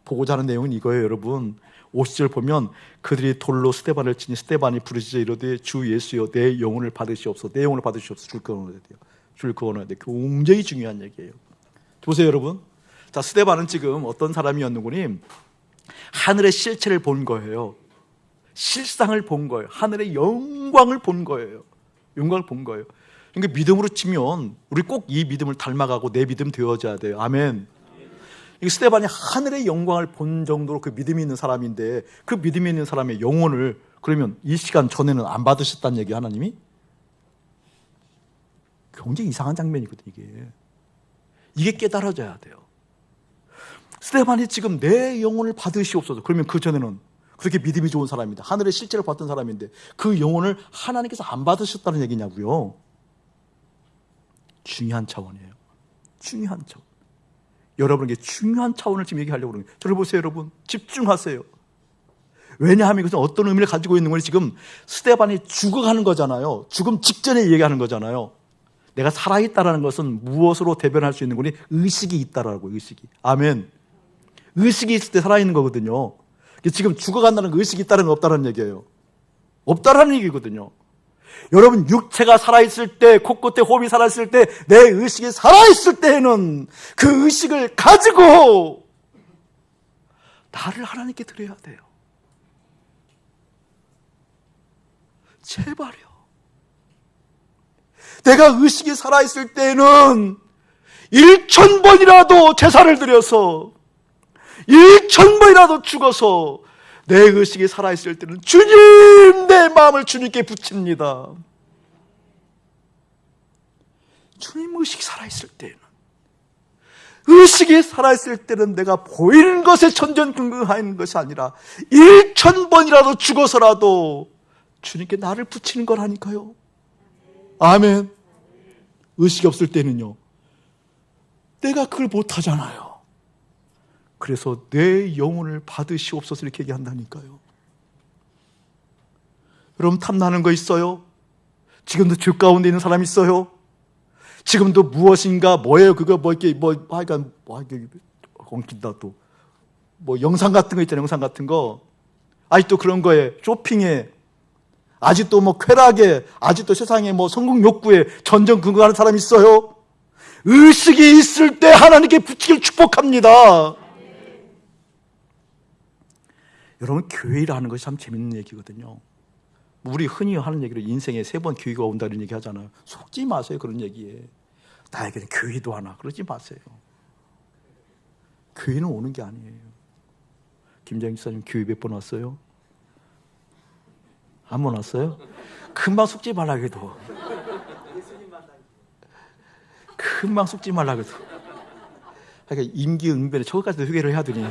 보고자 하는 내용은 이거예요, 여러분. 50절 보면 그들이 돌로 스데반을 치니 스데반이 부르짖어 이르되 주 예수여 내 영혼을 받으시옵소서. 내 영혼을 받으시옵소서. 줄 거 얻어야 돼요. 줄 거 얻어야 돼요. 굉장히 중요한 얘기예요. 보세요, 여러분. 자, 스데반은 지금 어떤 사람이었는고니 하늘의 실체를 본 거예요. 실상을 본 거예요. 하늘의 영광을 본 거예요. 영광을 본 거예요. 그러니까 믿음으로 치면 우리 꼭 이 믿음을 닮아가고 내 믿음 되어져야 돼요. 아멘. 이 스데반이 하늘의 영광을 본 정도로 그 믿음이 있는 사람인데 그 믿음이 있는 사람의 영혼을 그러면 이 시간 전에는 안 받으셨다는 얘기 하나님이? 굉장히 이상한 장면이거든요. 이게 깨달아져야 돼요. 스데반이 지금 내 영혼을 받으시옵소서. 그러면 그 전에는 그렇게 믿음이 좋은 사람입니다. 하늘의 실제를 봤던 사람인데 그 영혼을 하나님께서 안 받으셨다는 얘기냐고요. 중요한 차원이에요. 중요한 차원. 여러분에게 중요한 차원을 지금 얘기하려고 그러는 거예요. 저를 보세요, 여러분. 집중하세요. 왜냐하면 이것은 어떤 의미를 가지고 있는 거니 지금 스데반이 죽어가는 거잖아요. 죽음 직전에 얘기하는 거잖아요. 내가 살아있다는 것은 무엇으로 대변할 수 있는 거니? 의식이 있다라고. 의식이. 아멘. 의식이 있을 때 살아있는 거거든요. 지금 죽어간다는 거 의식이 있다는 건 없다는 얘기예요. 없다라는 얘기거든요. 여러분 육체가 살아있을 때, 코끝에 호흡이 살아있을 때, 내 의식이 살아있을 때에는 그 의식을 가지고 나를 하나님께 드려야 돼요. 제발요. 내가 의식이 살아있을 때에는 1000번이라도 제사를 드려서 1000번이라도 죽어서 내 의식이 살아있을 때는 주님, 내 마음을 주님께 붙입니다. 주님 의식이 살아있을 때는, 의식이 살아있을 때는 내가 보이는 것에 전전긍긍하는 것이 아니라 1000번이라도 죽어서라도 주님께 나를 붙이는 거라니까요. 아멘. 의식이 없을 때는요, 내가 그걸 못하잖아요. 그래서 내 영혼을 받으시옵소서 이렇게 얘기한다니까요. 여러분 탐나는 거 있어요? 지금도 죄 가운데 있는 사람 있어요? 지금도 무엇인가 뭐예요? 그거 뭐 이렇게 하여간 엉킨다 또 영상 같은 거 있잖아요. 영상 같은 거 아직도 그런 거에 쇼핑에 아직도 쾌락에 아직도 세상에 성공 욕구에 전전긍긍하는 사람 있어요? 의식이 있을 때 하나님께 붙이길 축복합니다. 여러분 교회라는 것이 참 재밌는 얘기거든요. 우리 흔히 하는 얘기로 인생에 3번 교회가 온다는 얘기 하잖아요. 속지 마세요. 그런 얘기에 나에게는 교회도 하나 그러지 마세요. 교회는 오는 게 아니에요. 김장희 집사님 교회 몇 번 왔어요? 한 번 왔어요? 금방 속지 말라 그래도 금방 속지 말라 그래도 그러니까 임기응변에 저것까지도 회개를 해야 되니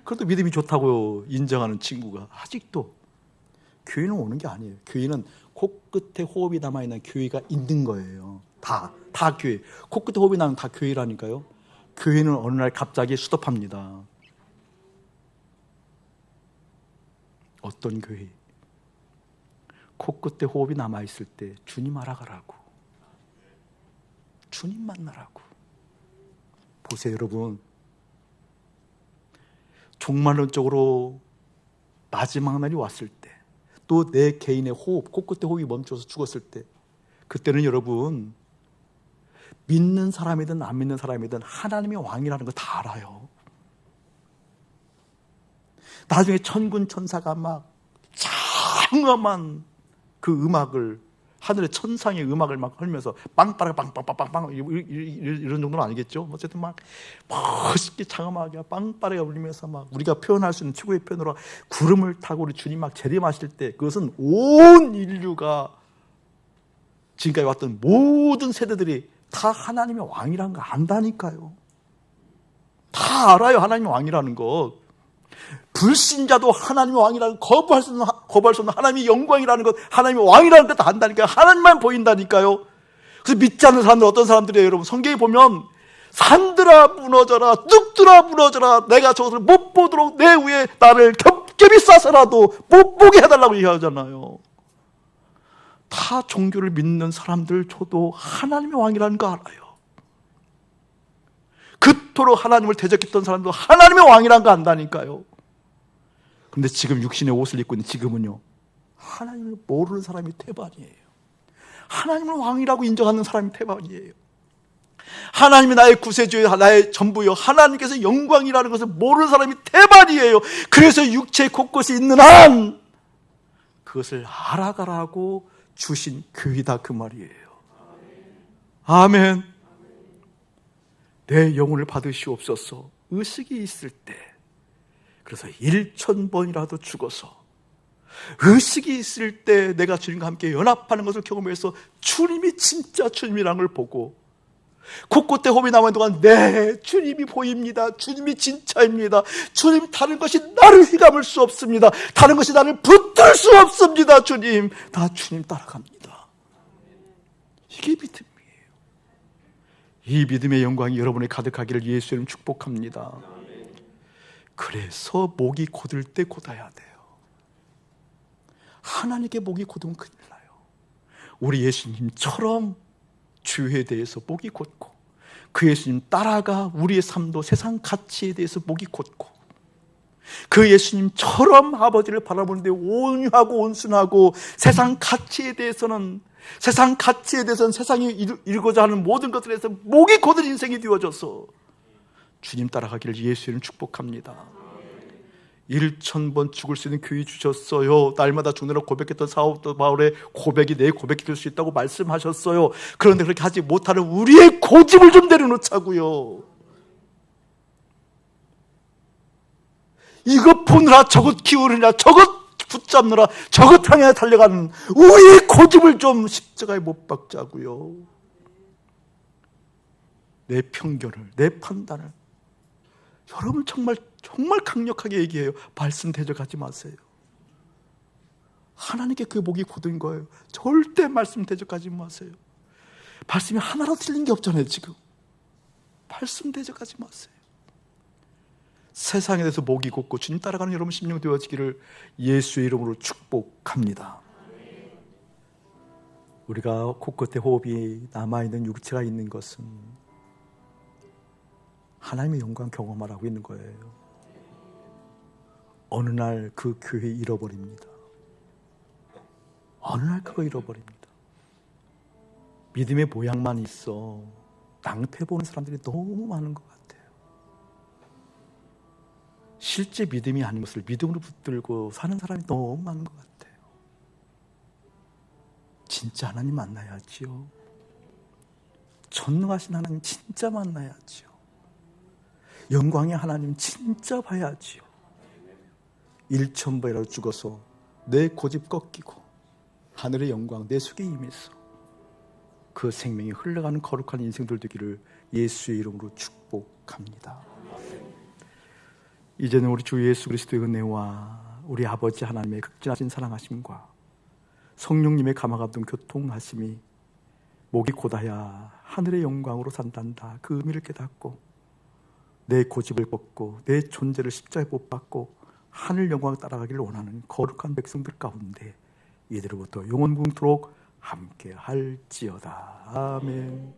그래도 믿음이 좋다고 인정하는 친구가 아직도 교회는 오는 게 아니에요. 교회는 코끝에 호흡이 남아있는 교회가 있는 거예요. 다 교회. 코끝에 호흡이 나면 다 교회라니까요. 교회는 어느 날 갑자기 수답합니다. 어떤 교회? 코끝에 호흡이 남아있을 때 주님 알아가라고, 주님 만나라고. 보세요 여러분, 종말론적으로 마지막 날이 왔을 때, 또 내 개인의 호흡, 코끝에 호흡이 멈춰서 죽었을 때, 그때는 여러분 믿는 사람이든 안 믿는 사람이든 하나님의 왕이라는 거 다 알아요. 나중에 천군 천사가 막 장엄한 그 음악을, 하늘의 천상의 음악을 막 흘면서 빵빠라 빵빵빵빵빵 이런 정도는 아니겠죠. 어쨌든 막 멋있게 장엄하게 빵빠라가 울리면서 막 우리가 표현할 수 있는 최고의 표현으로 구름을 타고 우리 주님 막 재림하실 때, 그것은 온 인류가 지금까지 왔던 모든 세대들이 다 하나님의 왕이라는 거 안다니까요. 다 알아요. 하나님의 왕이라는 거. 불신자도 하나님의 왕이라는 거부할 수 없는 하나님의 영광이라는 것, 하나님의 왕이라는 것 다 안다니까요. 하나님만 보인다니까요. 그래서 믿지 않는 사람들 어떤 사람들이에요, 여러분? 성경에 보면 산들아 무너져라, 뚝들아 무너져라, 내가 저것을 못 보도록 내 위에 나를 겹겹이 싸서라도 못 보게 해달라고 얘기하잖아요. 타 종교를 믿는 사람들 저도 하나님의 왕이라는 거 알아요. 그토록 하나님을 대적했던 사람도 하나님의 왕이라는 거 안다니까요. 근데 지금 육신의 옷을 입고 있는 지금은요, 하나님을 모르는 사람이 태반이에요. 하나님을 왕이라고 인정하는 사람이 태반이에요. 하나님이 나의 구세주요, 나의 전부요, 하나님께서 영광이라는 것을 모르는 사람이 태반이에요. 그래서 육체 곳곳에 있는 한 그것을 알아가라고 주신 교회다, 그 말이에요. 아멘. 내 영혼을 받으시옵소서. 의식이 있을 때, 그래서 1000번이라도 죽어서 의식이 있을 때 내가 주님과 함께 연합하는 것을 경험해서 주님이 진짜 주님이라는 걸 보고, 곳곳에 호흡이 남은 동안 네, 주님이 보입니다. 주님이 진짜입니다. 주님, 다른 것이 나를 휘감을 수 없습니다. 다른 것이 나를 붙들 수 없습니다. 주님, 나 주님 따라갑니다. 이게 믿음이에요. 이 믿음의 영광이 여러분에 가득하기를 예수 이름 축복합니다. 그래서 목이 곧을 때 곧아야 돼요. 하나님께 목이 곧으면 큰일 나요. 우리 예수님처럼 주에 대해서 목이 곧고, 그 예수님 따라가 우리의 삶도 세상 가치에 대해서 목이 곧고, 그 예수님처럼 아버지를 바라보는데 온유하고 온순하고, 세상 가치에 대해서는 세상이 이루고자 하는 모든 것들에 대해서 목이 곧은 인생이 되어져서 주님 따라가기를 예수 이름 축복합니다. 1000번 죽을 수 있는 교회 주셨어요. 날마다 죽느라 고백했던 사도 바울의 고백이 내 고백이 될 수 있다고 말씀하셨어요. 그런데 그렇게 하지 못하는 우리의 고집을 좀 내려놓자고요. 이것 보느라 저것 키우느냐, 저것 붙잡느라 저것 향해 달려가는 우리의 고집을 좀 십자가에 못 박자고요. 내 편견을, 내 판단을, 여러분 정말 강력하게 얘기해요. 말씀 대적하지 마세요. 하나님께 그 목이 곧은 거예요. 절대 말씀 대적하지 마세요. 말씀이 하나라도 틀린 게 없잖아요. 지금 말씀 대적하지 마세요. 세상에 대해서 목이 곧고 주님 따라가는 여러분 심령 되어지기를 예수의 이름으로 축복합니다. 우리가 곳곳에 호흡이 남아있는 육체가 있는 것은 하나님의 영광 경험하라고 있는 거예요. 어느 날 그 교회 잃어버립니다. 어느 날 그거 잃어버립니다. 믿음의 모양만 있어 낭패 보는 사람들이 너무 많은 것 같아요. 실제 믿음이 아닌 것을 믿음으로 붙들고 사는 사람이 너무 많은 것 같아요. 진짜 하나님 만나야지요. 전능하신 하나님 진짜 만나야지요. 영광의 하나님 진짜 봐야지요. 1000번이라도 죽어서 내 고집 꺾이고 하늘의 영광 내 속에 임해서 그 생명이 흘러가는 거룩한 인생들 되기를 예수의 이름으로 축복합니다. 이제는 우리 주 예수 그리스도의 은혜와 우리 아버지 하나님의 극진하신 사랑하심과 성령님의 감화감동 교통하심이 목이 곧아야 하늘의 영광으로 산단다, 그 의미를 깨닫고 내 고집을 벗고 내 존재를 십자가에 못 박고 하늘 영광을 따라가기를 원하는 거룩한 백성들 가운데 이들로부터 영원무궁토록 함께 할지어다. 아멘.